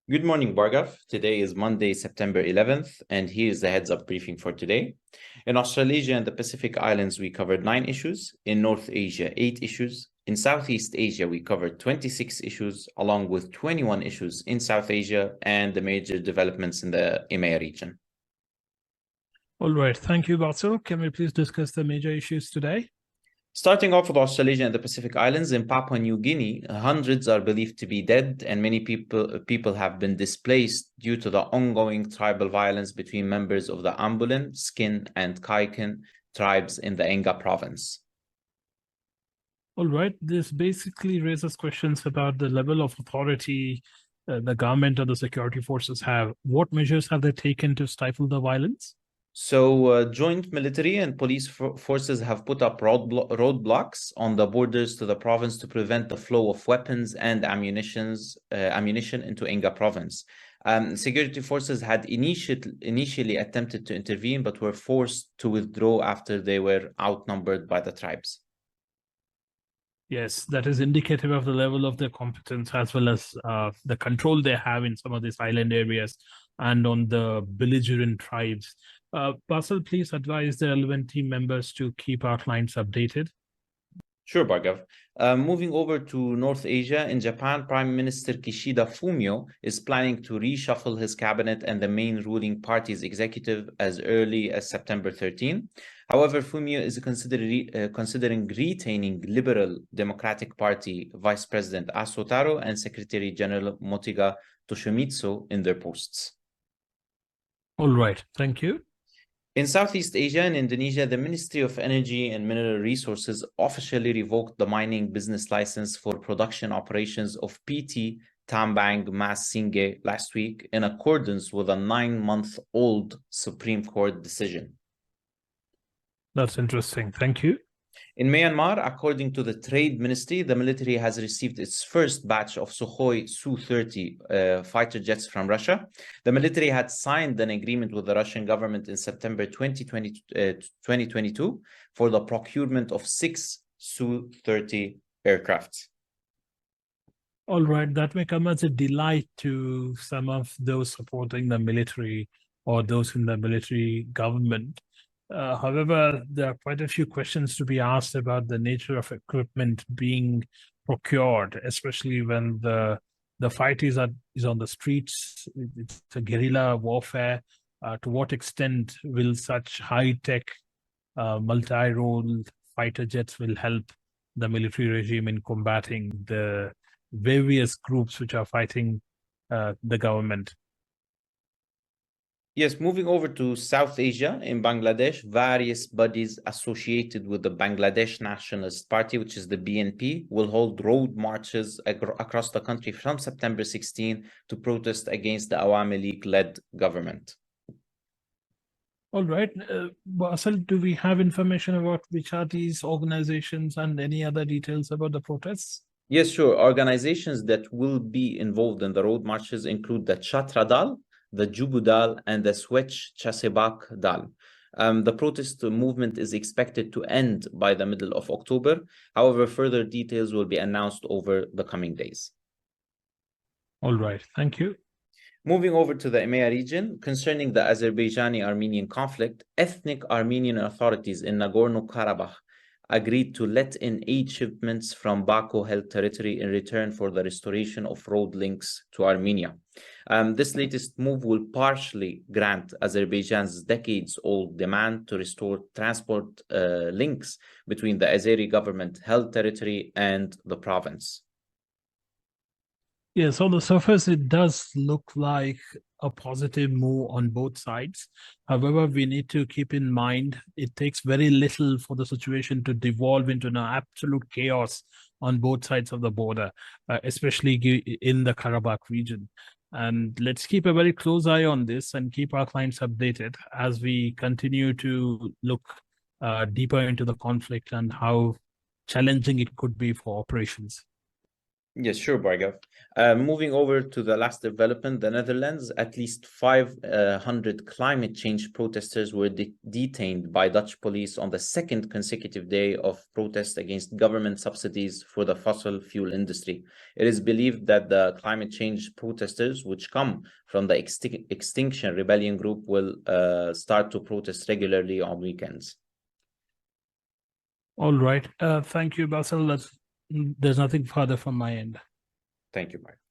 Good morning, Bhargav. Today is Monday, September 11th, and here's the heads-up briefing for today. In Australasia and the Pacific Islands, we covered 9 issues. In North Asia, 8 issues. In Southeast Asia, we covered 26 issues, along with 21 issues in South Asia and the major developments in the EMEA region. All right. Thank you, Bassel. Can we please discuss the major issues today? Starting off with Australasia and the Pacific Islands, in Papua New Guinea, hundreds are believed to be dead, and many people have been displaced due to the ongoing tribal violence between members of the Ambulan, Skin, and Kaikin tribes in the Enga province. All right. This basically raises questions about the level of authority the government or the security forces have. What measures have they taken to stifle the violence? So joint military and police forces have put up roadblocks on the borders to the province to prevent the flow of weapons and ammunition into Enga province. Security forces had initially attempted to intervene, but were forced to withdraw after they were outnumbered by the tribes. Yes, that is indicative of the level of their competence as well as the control they have in some of these island areas and on the belligerent tribes. Bassel, please advise the relevant team members to keep our clients updated. Sure, Bhargav. Moving over to North Asia, in Japan, Prime Minister Kishida Fumio is planning to reshuffle his cabinet and the main ruling party's executive as early as September 13. However, Fumio is considering retaining Liberal Democratic Party Vice President Aso Taro and Secretary General Motiga Toshimitsu in their posts. All right, thank you. In Southeast Asia and Indonesia, the Ministry of Energy and Mineral Resources officially revoked the mining business license for production operations of PT Tambang Mas Singge last week in accordance with a 9-month-old Supreme Court decision. That's interesting. Thank you. In Myanmar, according to the Trade Ministry, the military has received its first batch of Sukhoi Su-30 fighter jets from Russia. The military had signed an agreement with the Russian government in September 2022 for the procurement of 6 Su-30 aircraft. All right, that may come as a delight to some of those supporting the military or those in the military government. However, there are quite a few questions to be asked about the nature of equipment being procured, especially when the fight is on the streets. It's a guerrilla warfare. To what extent will such high-tech multi-role fighter jets will help the military regime in combating the various groups which are fighting the government? Yes, moving over to South Asia, in Bangladesh, various bodies associated with the Bangladesh Nationalist Party, which is the BNP, will hold road marches across the country from September 16 to protest against the Awami League-led government. All right. Bassel, do we have information about which are these organizations and any other details about the protests? Yes, sure. Organizations that will be involved in the road marches include the Chhatra Dal, the Jubu Dal, and the Swech Chasebak Dal. The protest movement is expected to end by the middle of October. However, further details will be announced over the coming days. All right, thank you. Moving over to the EMEA region, concerning the Azerbaijani-Armenian conflict, ethnic Armenian authorities in Nagorno-Karabakh agreed to let in aid shipments from Baku-held territory in return for the restoration of road links to Armenia. This latest move will partially grant Azerbaijan's decades-old demand to restore transport links between the Azeri government-held territory and the province. Yes, on the surface, it does look like a positive move on both sides. However, we need to keep in mind it takes very little for the situation to devolve into an absolute chaos on both sides of the border, especially in the Karabakh region. And let's keep a very close eye on this and keep our clients updated as we continue to look deeper into the conflict and how challenging it could be for operations. Yes, sure, Bhargav. Moving over to the last development, the Netherlands, at least 500 climate change protesters were detained by Dutch police on the second consecutive day of protest against government subsidies for the fossil fuel industry. It is believed that the climate change protesters, which come from the Extinction Rebellion group, will start to protest regularly on weekends. All right. Thank you, Bassel. There's nothing further from my end. Thank you, Bhargav.